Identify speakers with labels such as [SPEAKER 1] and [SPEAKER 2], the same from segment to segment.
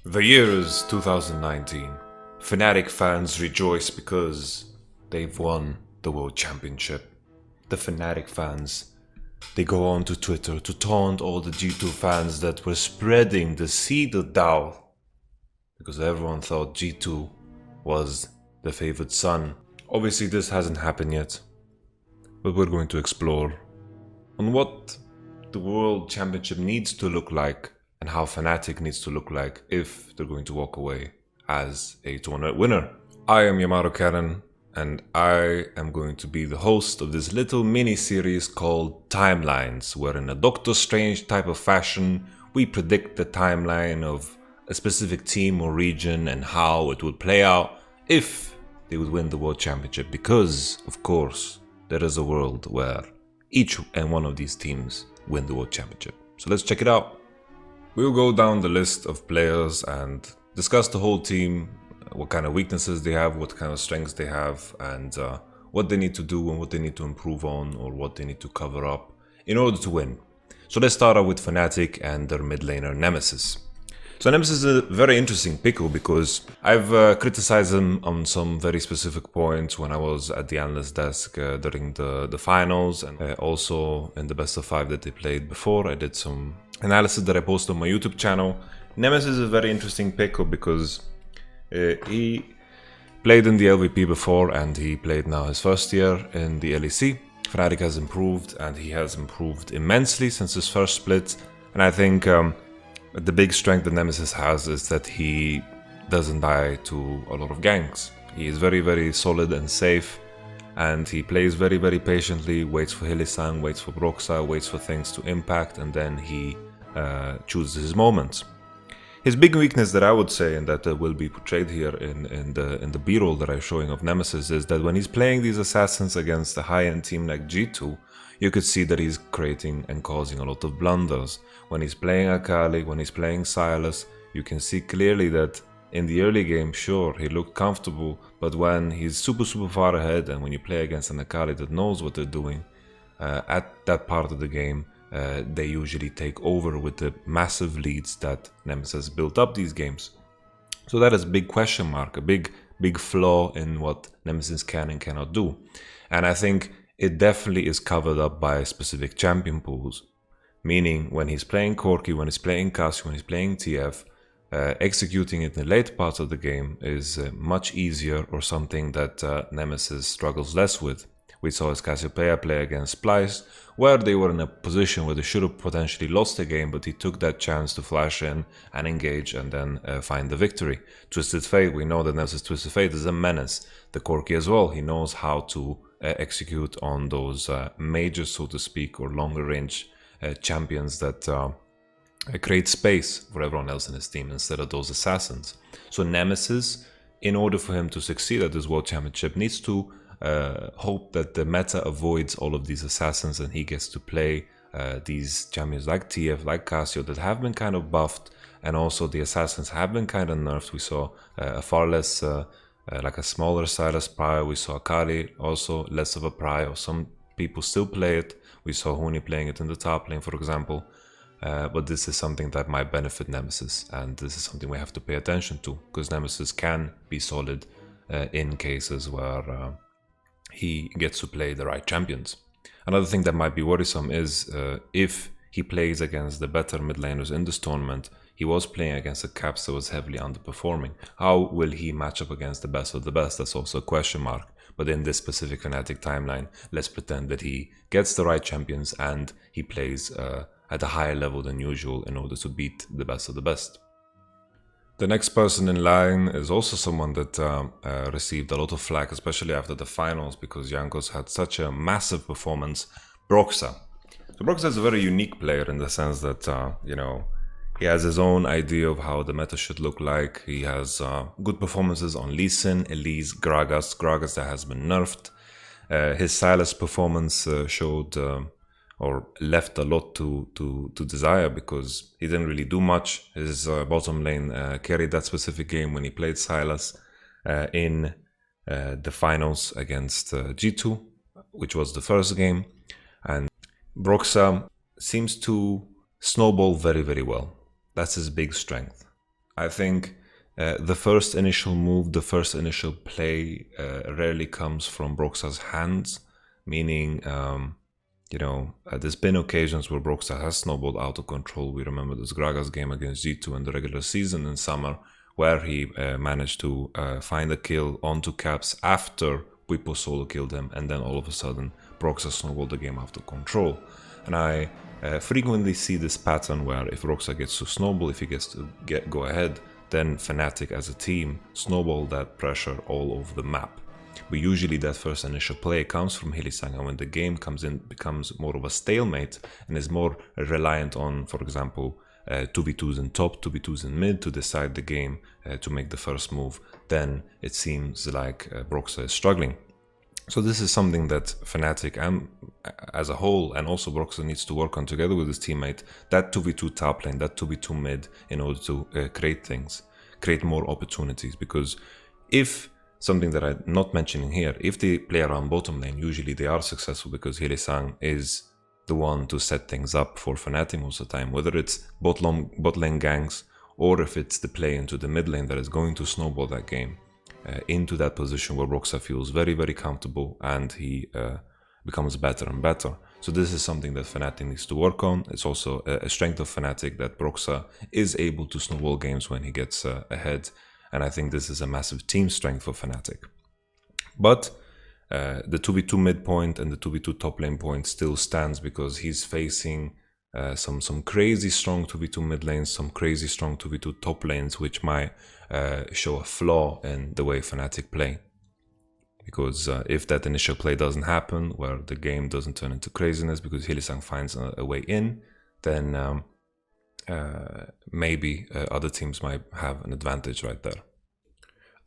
[SPEAKER 1] The year is 2019. Fnatic fans rejoice because they've won the World Championship. The Fnatic fans, they go on to Twitter to taunt all the G2 fans that were spreading the seed of doubt because everyone thought G2 was the favored son. Obviously this hasn't happened yet, but we're going to explore on what the World Championship needs to look like and how Fnatic needs to look like if they're going to walk away as a tournament winner. I am YamatoCannon, and I am going to be the host of this little mini-series called Timelines, where in a Doctor Strange type of fashion, we predict the timeline of a specific team or region and how it would play out if they would win the World Championship, because, of course, there is a world where each and one of these teams win the World Championship. So let's check it out. We'll go down the list of players and discuss the whole team, what kind of weaknesses they have, what kind of strengths they have, and what they need to do and what they need to improve on or what they need to cover up in order to win. So let's start out with Fnatic and their mid laner Nemesis. So Nemesis is a very interesting pickle because I've criticized him on some very specific points when I was at the analyst desk during the finals, and also in the best of 5 that they played before. I did some analysis that I posted on my YouTube channel. Nemesis is a very interesting pickle because he played in the LVP before and he played now his first year in the LEC. Fnatic has improved and he has improved immensely since his first split, and I think the big strength that Nemesis has is that he doesn't die to a lot of ganks. He is very, very solid and safe, and he plays very, very patiently, waits for Hilisan, waits for Broxah, waits for things to impact, and then he chooses his moments. His big weakness that I would say, and that will be portrayed here in the B-roll that I'm showing of Nemesis, is that when he's playing these assassins against a high-end team like G2, you could see that he's creating and causing a lot of blunders. When he's playing Akali, when he's playing Sylas, you can see clearly that in the early game, sure, he looked comfortable, but when he's super far ahead and when you play against an Akali that knows what they're doing, at that part of the game, they usually take over with the massive leads that Nemesis built up these games. So that is a big question mark, a big flaw in what Nemesis can and cannot do. And I think it definitely is covered up by specific champion pools. Meaning, when he's playing Corki, when he's playing Cassio, when he's playing TF, executing it in the late parts of the game is much easier, or something that Nemesis struggles less with. We saw his Cassiopeia play against Splice, where they were in a position where they should have potentially lost the game, but he took that chance to flash in and engage and then find the victory. Twisted Fate, we know that Nemesis Twisted Fate is a menace. The Corki as well, he knows how to execute on those majors, so to speak, or longer range champions that create space for everyone else in his team instead of those assassins. So Nemesis, in order for him to succeed at this World Championship, needs to hope that the meta avoids all of these assassins and he gets to play these champions like TF, like Cassio, that have been kind of buffed, and also the assassins have been kind of nerfed. We saw a far less, like a smaller Sylas Prio. We saw Akali also less of a Prio. Some people still play it. We saw Huni playing it in the top lane, for example. But this is something that might benefit Nemesis, and this is something we have to pay attention to, because Nemesis can be solid in cases where he gets to play the right champions. Another thing that might be worrisome is if he plays against the better mid laners in this tournament. He was playing against a Caps that was heavily underperforming. How will he match up against the best of the best? That's also a question mark. But in this specific Fnatic timeline, let's pretend that he gets the right champions and he plays at a higher level than usual in order to beat the best of the best. The next person in line is also someone that received a lot of flack, especially after the finals, because Jankos had such a massive performance. Broxah. So Broxah is a very unique player in the sense that, he has his own idea of how the meta should look like. He has good performances on Lee Sin, Elise, Gragas that has been nerfed. His Sylas performance showed or left a lot to desire, because he didn't really do much. His bottom lane carried that specific game when he played Sylas in the finals against G2, which was the first game. And Broxah seems to snowball very, very well. That's his big strength. I think the first initial move, the first initial play rarely comes from Broxah's hands, meaning, there's been occasions where Broxah has snowballed out of control. We remember this Gragas game against G2 in the regular season in summer, where he managed to find a kill onto Caps after Bwipo solo killed him, and then all of a sudden Broxah snowballed the game out of control. And I frequently see this pattern where if Broxah gets to snowball, if he gets to go ahead, then Fnatic as a team snowball that pressure all over the map. But usually that first initial play comes from Hylissang, and when the game comes in, becomes more of a stalemate and is more reliant on, for example, 2v2s in top, 2v2s in mid to decide the game, to make the first move, then it seems like Broxah is struggling. So this is something that Fnatic as a whole, and also Broxah, needs to work on together with his teammate, that 2v2 top lane, that 2v2 mid, in order to create more opportunities. Because if, something that I'm not mentioning here, if they play around bottom lane, usually they are successful because Hylissang is the one to set things up for Fnatic most of the time, whether it's bot lane ganks or if it's the play into the mid lane that is going to snowball that game into that position where Broxah feels very, very comfortable, and he becomes better and better. So this is something that Fnatic needs to work on. It's also a strength of Fnatic that Broxah is able to snowball games when he gets ahead, and I think this is a massive team strength for Fnatic. But the 2v2 mid point and the 2v2 top lane point still stands because he's facing some crazy strong 2v2 mid lanes, some crazy strong 2v2 top lanes, which might show a flaw in the way Fnatic play. Because if that initial play doesn't happen, where the game doesn't turn into craziness because Hylissang finds a way in, then maybe other teams might have an advantage right there.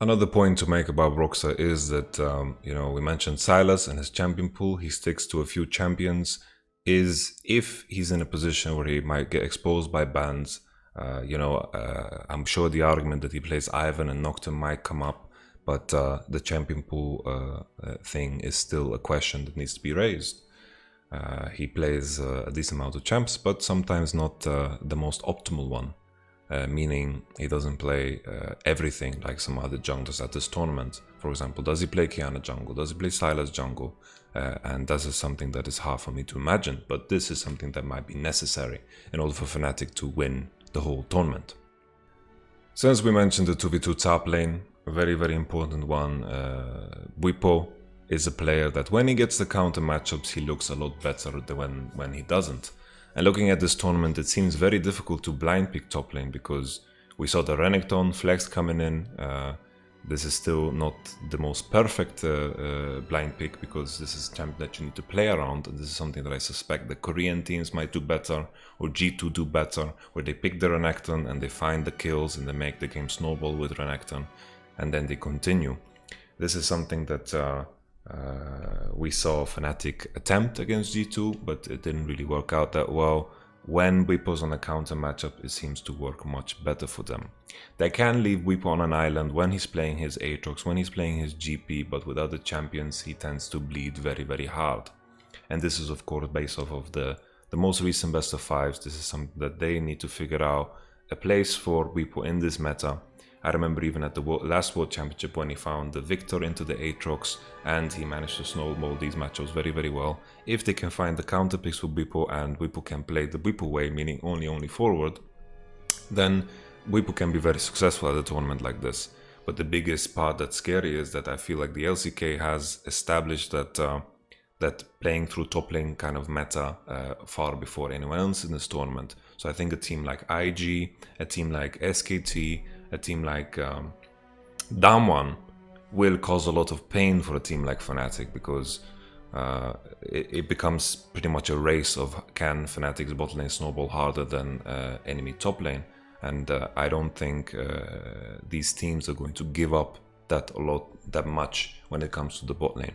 [SPEAKER 1] Another point to make about Broxah is that, we mentioned Sylas and his champion pool. He sticks to a few champions. Is if he's in a position where he might get exposed by bans, I'm sure the argument that he plays Ivan and Nocturne might come up, but the champion pool thing is still a question that needs to be raised. He plays a decent amount of champs, but sometimes not the most optimal one, meaning he doesn't play everything like some other junglers at this tournament. For example, does he play Qiyana jungle? Does he play Sylas jungle? And this is something that is hard for me to imagine, but this is something that might be necessary in order for Fnatic to win the whole tournament. Since we mentioned the 2v2 top lane, a very, very important one, Bwipo is a player that when he gets the counter matchups, he looks a lot better than when he doesn't. And looking at this tournament, it seems very difficult to blind pick top lane because we saw the Renekton flex coming in. This is still not the most perfect blind pick because this is a champion that you need to play around, and this is something that I suspect the Korean teams might do better, or G2 do better, where they pick the Renekton and they find the kills and they make the game snowball with Renekton, and then they continue. This is something that we saw Fnatic attempt against G2, but it didn't really work out that well. When Bwipo's on a counter matchup, it seems to work much better for them. They can leave Bwipo on an island when he's playing his Aatrox, when he's playing his GP, but with other champions he tends to bleed very, very hard. And this is of course based off of the most recent best of fives. This is something that they need to figure out a place for Bwipo in this meta. I remember even at the last World Championship when he found the Victor into the Aatrox and he managed to snowball these matchups very, very well. If they can find the counter picks for Bwipo and Bwipo can play the Bwipo way, meaning only forward, then Bwipo can be very successful at a tournament like this. But the biggest part that's scary is that I feel like the LCK has established that that playing through top lane kind of meta far before anyone else in this tournament. So I think a team like IG, a team like SKT, a team like Damwon will cause a lot of pain for a team like Fnatic because it becomes pretty much a race of can Fnatic's bot lane snowball harder than enemy top lane, and I don't think these teams are going to give up that much when it comes to the bot lane.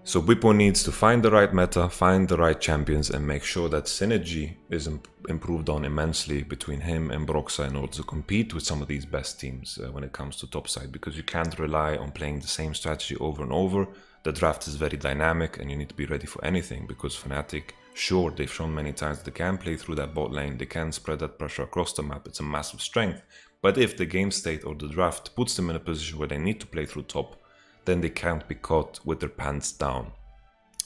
[SPEAKER 1] So Bwipo needs to find the right meta, find the right champions, and make sure that synergy is improved on immensely between him and Broxah in order to compete with some of these best teams when it comes to topside, because you can't rely on playing the same strategy over and over. The draft is very dynamic and you need to be ready for anything because Fnatic Sure, they've shown many times they can play through that bot lane, they can spread that pressure across the map, it's a massive strength. But if the game state or the draft puts them in a position where they need to play through top, then they can't be caught with their pants down.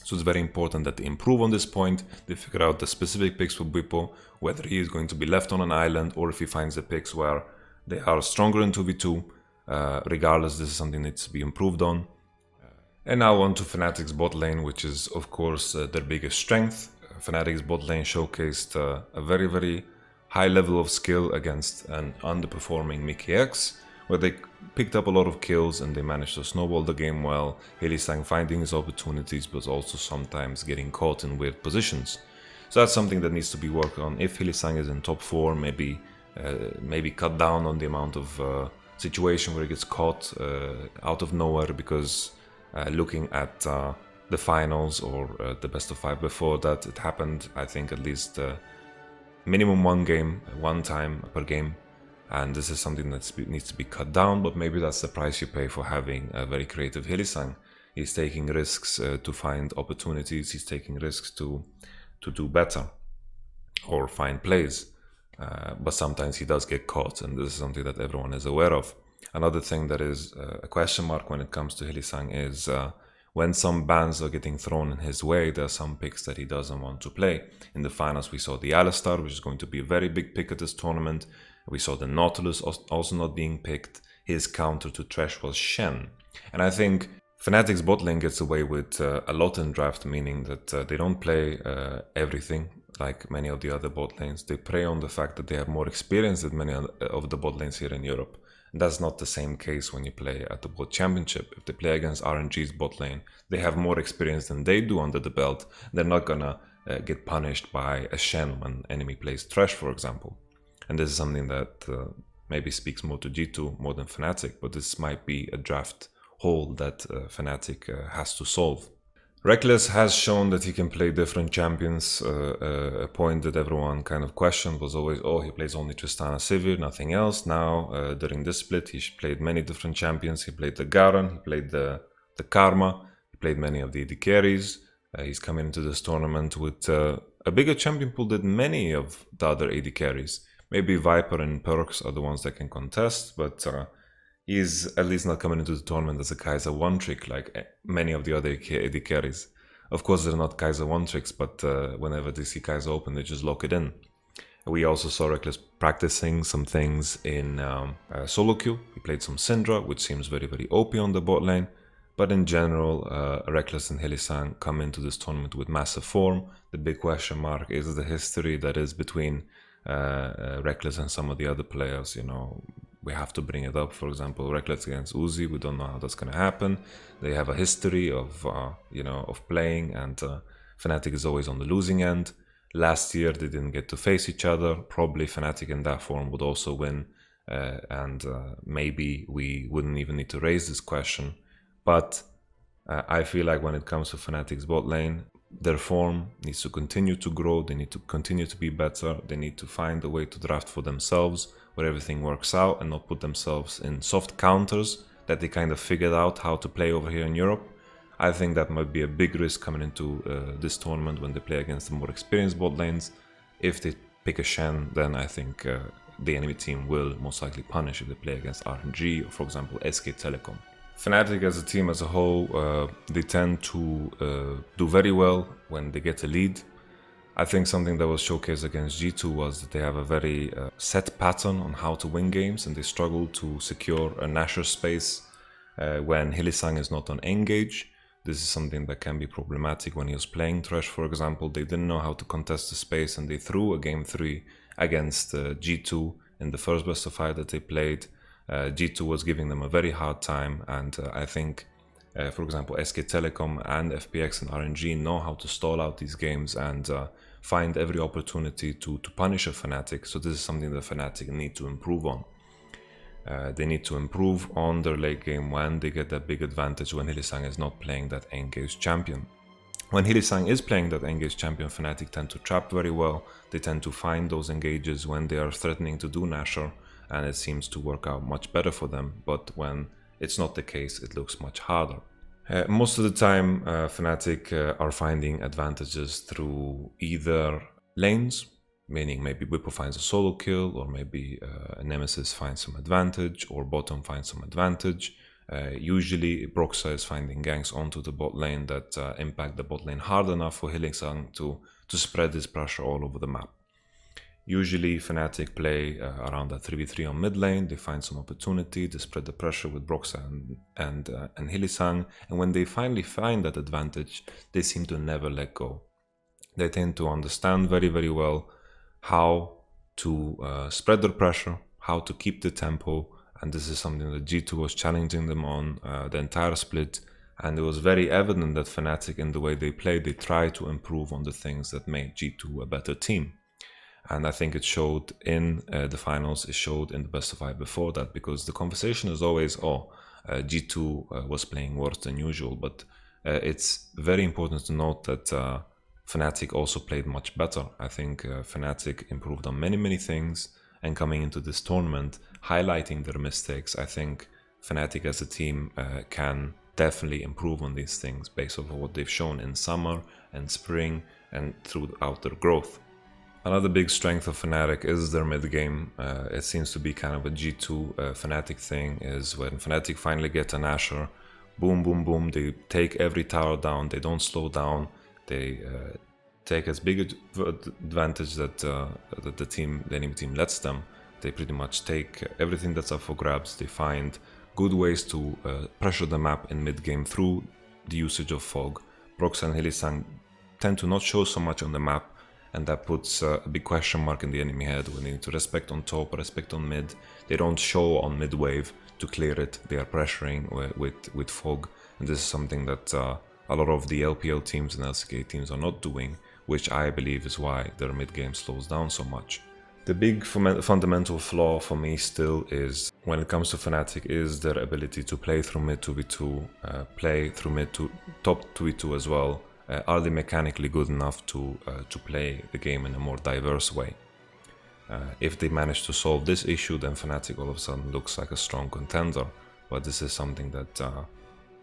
[SPEAKER 1] So it's very important that they improve on this point, they figure out the specific picks for Bwipo, whether he is going to be left on an island or if he finds the picks where they are stronger in 2v2. Regardless, this is something that needs to be improved on. And now on to Fnatic's bot lane, which is of course their biggest strength. Fnatic's bot lane showcased a very high level of skill against an underperforming Mickey X, where they picked up a lot of kills and they managed to snowball the game well. Hylissang finding his opportunities, but also sometimes getting caught in weird positions. So that's something that needs to be worked on. If Hylissang is in top 4, maybe cut down on the amount of situation where he gets caught out of nowhere, because looking at the finals or the best of 5 before that, it happened, I think, at least minimum one time per game, and this is something that needs to be cut down. But maybe that's the price you pay for having a very creative Hylissang. He's taking risks to find opportunities, he's taking risks to do better or find plays, but sometimes he does get caught, and this is something that everyone is aware of. Another thing that is a question mark when it comes to Hylissang is when some bans are getting thrown in his way, there are some picks that he doesn't want to play. In the finals we saw the Alistar, which is going to be a very big pick at this tournament. We saw the Nautilus also not being picked. His counter to Thresh was Shen. And I think Fnatic's bot lane gets away with a lot in draft, meaning that they don't play everything like many of the other bot lanes. They prey on the fact that they have more experience than many of the bot lanes here in Europe. And that's not the same case when you play at the World Championship. If they play against RNG's bot lane, they have more experience than they do under the belt. They're not gonna get punished by a Shen when enemy plays Thresh, for example. And this is something that maybe speaks more to G2 more than Fnatic, but this might be a draft hole that Fnatic has to solve. Rekkles has shown that he can play different champions. A point that everyone kind of questioned was always, oh, he plays only Tristana Sivir, nothing else. Now, during this split, he played many different champions. He played the Garen, he played the Karma, he played many of the AD carries. He's coming into this tournament with a bigger champion pool than many of the other AD carries. Maybe Viper and Perks are the ones that can contest, but he's at least not coming into the tournament as a Kai'Sa one-trick like many of the other AD carries. Of course, they're not Kai'Sa one-tricks, but whenever they see Kai'Sa open, they just lock it in. We also saw Rekkles practicing some things in solo queue. He played some Syndra, which seems very OP on the bot lane. But in general, Rekkles and Hylissang come into this tournament with massive form. The big question mark is the history that is between Rekkles and some of the other players. You know, we have to bring it up. For example, Rekkles against Uzi, we don't know how that's going to happen. They have a history of of playing, and Fnatic is always on the losing end. Last year they didn't get to face each other. Probably Fnatic in that form would also win, and maybe we wouldn't even need to raise this question. But I feel like when it comes to Fnatic's bot lane, their form needs to continue to grow, they need to continue to be better, they need to find a way to draft for themselves where everything works out and not put themselves in soft counters that they kind of figured out how to play over here in Europe. I think that might be a big risk coming into this tournament when they play against the more experienced bot lanes. If they pick a Shen, then I think the enemy team will most likely punish if they play against RNG or, for example, SK Telecom. Fnatic as a team as a whole, they tend to do very well when they get a lead. I think something that was showcased against G2 was that they have a very set pattern on how to win games, and they struggle to secure a Nashor space when Hylissang is not on engage. This is something that can be problematic when he was playing Thresh, for example. They didn't know how to contest the space, and they threw a game 3 against G2 in the first best of 5 that they played. G2 was giving them a very hard time, and I think, for example, SK Telecom and FPX and RNG know how to stall out these games and find every opportunity to punish a Fnatic. So this is something that Fnatic need to improve on. They need to improve on their late game when they get that big advantage when Hylissang is not playing that engaged champion. When Hylissang is playing that engaged champion, Fnatic tend to trap very well. They tend to find those engages when they are threatening to do Nashor, and it seems to work out much better for them. But when it's not the case, it looks much harder. Most of the time, Fnatic are finding advantages through either lanes, meaning maybe Bwipo finds a solo kill, or maybe Nemesis finds some advantage, or bottom finds some advantage. Usually, Broxah is finding ganks onto the bot lane that impact the bot lane hard enough for Hylissang to spread his pressure all over the map. Usually, Fnatic play around that 3v3 on mid lane. They find some opportunity to spread the pressure with Broxah and Hylissang. And when they finally find that advantage, they seem to never let go. They tend to understand very, very well how to spread their pressure, how to keep the tempo. And this is something that G2 was challenging them on the entire split. And it was very evident that Fnatic, in the way they played, they tried to improve on the things that made G2 a better team. And I think it showed in the finals, it showed in the best of 5 before that, because the conversation is always, G2 was playing worse than usual. But it's very important to note that Fnatic also played much better. I think Fnatic improved on many, many things. And coming into this tournament, highlighting their mistakes, I think Fnatic as a team can definitely improve on these things based on what they've shown in summer and spring and throughout their growth. Another big strength of Fnatic is their mid game. It seems to be kind of a G2 Fnatic thing, is when Fnatic finally get an Asher, boom, boom, boom, they take every tower down, they don't slow down, they take as big advantage that the enemy team lets them. They pretty much take everything that's up for grabs. They find good ways to pressure the map in mid game through the usage of fog. Broxah and Hylissang tend to not show so much on the map, and that puts a big question mark in the enemy head when they need to respect on top, respect on mid. They don't show on mid wave to clear it. They are pressuring with fog, and this is something that a lot of the LPL teams and LCK teams are not doing, which I believe is why their mid game slows down so much. The big fundamental flaw for me still is, when it comes to Fnatic, is their ability to play through mid 2v2, play through mid to top 2v2 as well. Are they mechanically good enough to play the game in a more diverse way? If they manage to solve this issue, then Fnatic all of a sudden looks like a strong contender. But this is something that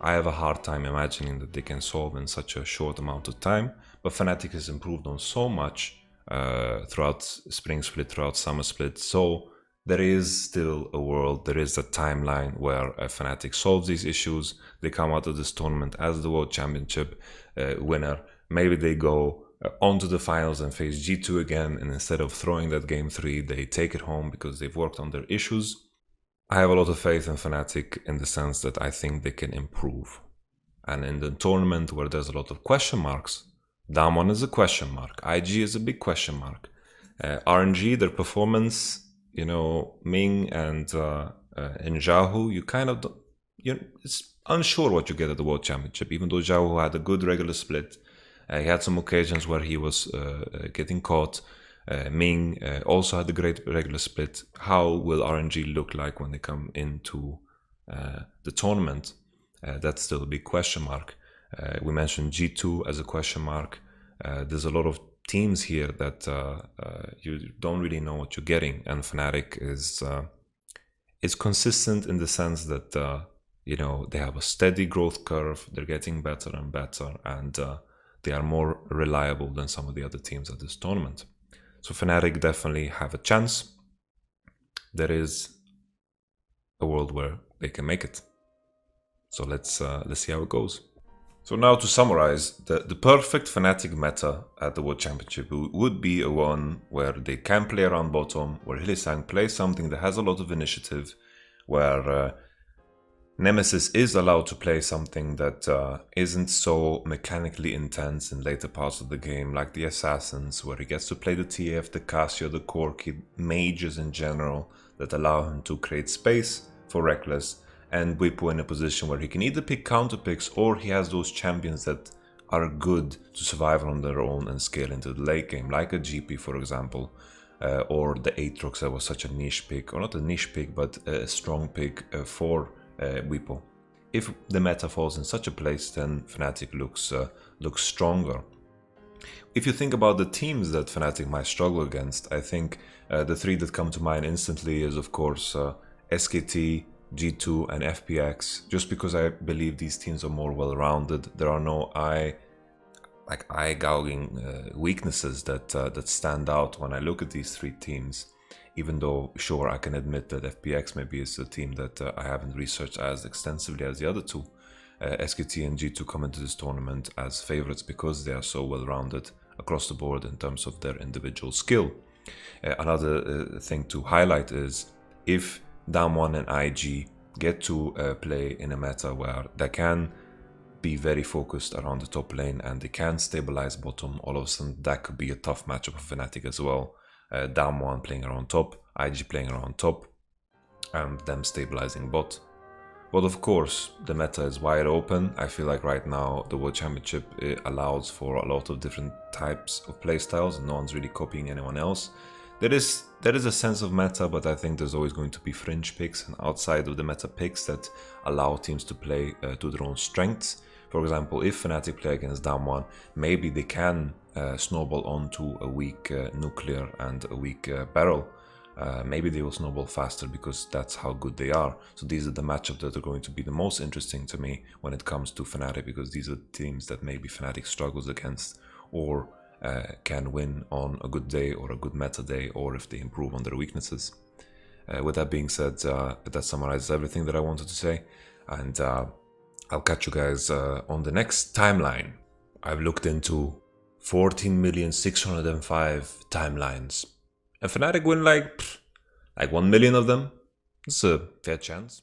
[SPEAKER 1] I have a hard time imagining that they can solve in such a short amount of time. But Fnatic has improved on so much throughout spring split, throughout summer split. So there is still a world, there is a timeline where Fnatic solves these issues. They come out of this tournament as the World Championship winner. Maybe they go onto the finals and face G2 again, and instead of throwing that game 3, they take it home because they've worked on their issues. I have a lot of faith in Fnatic in the sense that I think they can improve. And in the tournament where there's a lot of question marks, Damwon is a question mark, IG is a big question mark, RNG, their performance, Ming and Xiaohu, you kind of don't, it's unsure what you get at the World Championship. Even though Xiaohu had a good regular split, he had some occasions where he was getting caught. Ming also had a great regular split. How will RNG look like when they come into the tournament? That's still a big question mark. We mentioned G2 as a question mark. There's a lot of teams here that you don't really know what you're getting, and Fnatic is consistent in the sense that they have a steady growth curve. They're getting better and better, and they are more reliable than some of the other teams at this tournament. So Fnatic definitely have a chance. There is a world where they can make it. So let's see how it goes. So now to summarize, the perfect Fnatic meta at the World Championship would be a one where they can play around bottom, where Hylissang plays something that has a lot of initiative, where Nemesis is allowed to play something that isn't so mechanically intense in later parts of the game, like the Assassins, where he gets to play the TF, the Cassio, the Corki, mages in general, that allow him to create space for Reckless, and Bwipo in a position where he can either pick counter picks, or he has those champions that are good to survive on their own and scale into the late game, like a GP for example, or the Aatrox that was such a niche pick, or not a niche pick, but a strong pick for Bwipo. If the meta falls in such a place, then Fnatic looks stronger. If you think about the teams that Fnatic might struggle against, I think the three that come to mind instantly is of course SKT, G2 and FPX, just because I believe these teams are more well-rounded. There are no eye-gouging weaknesses that stand out when I look at these three teams. Even though, sure, I can admit that FPX maybe is a team that I haven't researched as extensively as the other two. SKT and G2 come into this tournament as favorites because they are so well-rounded across the board in terms of their individual skill. Another thing to highlight is if Damwon and IG get to play in a meta where they can be very focused around the top lane and they can stabilize bottom, all of a sudden that could be a tough matchup for Fnatic as well. Damwon playing around top, IG playing around top, and them stabilizing bot. But of course, the meta is wide open. I feel like right now the World Championship allows for a lot of different types of playstyles, and no one's really copying anyone else. There is a sense of meta, but I think there's always going to be fringe picks and outside of the meta picks that allow teams to play to their own strengths. For example, if Fnatic play against Damwon, maybe they can snowball onto a weak nuclear and a weak barrel. Maybe they will snowball faster because that's how good they are. So these are the matchups that are going to be the most interesting to me when it comes to Fnatic, because these are teams that maybe Fnatic struggles against or can win on a good day or a good meta day, or if they improve on their weaknesses. With that being said, that summarizes everything that I wanted to say, and I'll catch you guys on the next timeline. I've looked into 14,605 timelines. And Fnatic win like 1 million of them. It's a fair chance.